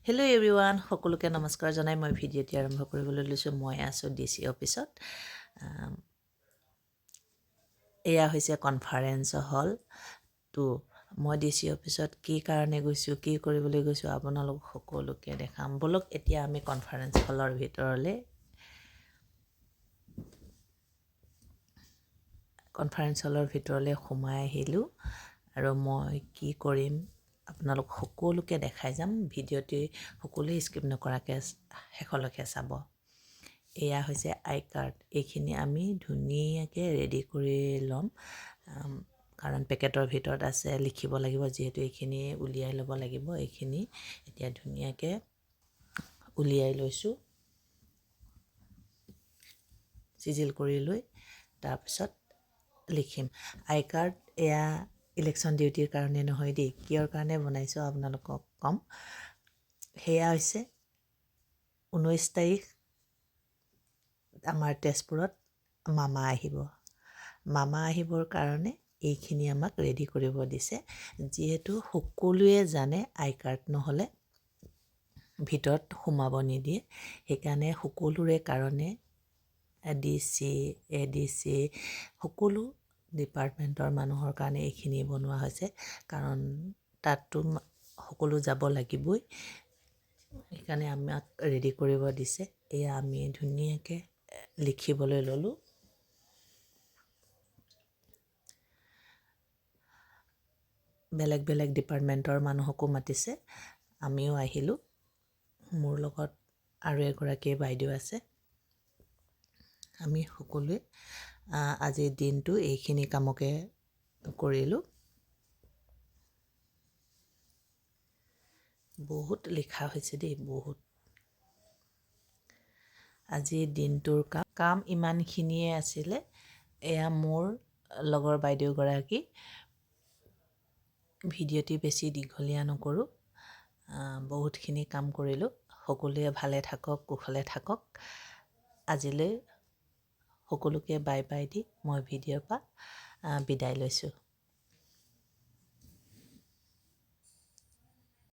Hello' everyone, সকলোকে নমস্কাৰ জনাই মই ভিডিঅ'টি আৰম্ভ কৰিবলৈ লৈছোঁ। মই আছোঁ DC অফিচত। এয়া হৈছে কনফাৰেন্স হল 2। মই DC অফিচত কি কাৰণে গৈছোঁ, কি কৰিবলৈ গৈছোঁ আপোনালোক সকলোকে দেখাম। বলক এতিয়া আমি কনফাৰেন্স হলৰ ভিতৰলৈ সোমাই আহিলোঁ আৰু মই কি কৰিম আপোনালোক সকলোকে দেখাই যাম। ভিডিঅ'টি সকলোৱে স্কিপ নকৰাকৈ শেষলৈকে চাব। এয়া হৈছে আই কাৰ্ড। এইখিনি আমি ধুনীয়াকৈ ৰেডি কৰি ল'ম, কাৰণ পেকেটৰ ভিতৰত আছে, লিখিব লাগিব, যিহেতু এইখিনি উলিয়াই ল'ব লাগিব। এইখিনি এতিয়া ধুনীয়াকৈ উলিয়াই লৈছোঁ, চিজিল কৰি লৈ তাৰপিছত লিখিম। আই কাৰ্ড এয়া ইলেকশ্যন ডিউটিৰ কাৰণে নহয় দেই, কিয়ৰ কাৰণে বনাইছোঁ আপোনালোকক ক'ম। সেয়া হৈছে 19 তাৰিখ আমাৰ তেজপুৰত মামা আহিব। মামা আহিবৰ কাৰণে এইখিনি আমাক ৰেডি কৰিব দিছে, যিহেতু সকলোৱে জানে আই কাৰ্ড নহ'লে ভিতৰত সোমাব নিদিয়ে। সেইকাৰণে সকলোৰে কাৰণে DC, ADC সকলো ডিপাৰ্টমেণ্টৰ মানুহৰ কাৰণে এইখিনি বনোৱা হৈছে, কাৰণ তাততো সকলো যাব লাগিবই। সেইকাৰণে আমাক ৰেডি কৰিব দিছে। এয়া আমি ধুনীয়াকৈ লিখিবলৈ ল'লোঁ। বেলেগ বেলেগ ডিপাৰ্টমেণ্টৰ মানুহকো মাতিছে, আমিও আহিলোঁ। মোৰ লগত আৰু এগৰাকী বাইদেউ আছে। আমি সকলোৱে আজিৰ দিনটো এইখিনি কামকে কৰিলোঁ। বহুত লিখা হৈছে দেই, বহুত। আজিৰ দিনটোৰ কাম ইমানখিনিয়ে আছিলে। এয়া মোৰ লগৰ বাইদেউগৰাকী। ভিডিঅ'টি বেছি দীঘলীয়া নকৰোঁ, বহুতখিনি কাম কৰিলোঁ। সকলোৱে ভালে থাকক, কুশলে থাকক। আজিলৈ সকলোকে বাই বাই দি মই ভিডিঅ'ৰ পৰা বিদায় লৈছোঁ।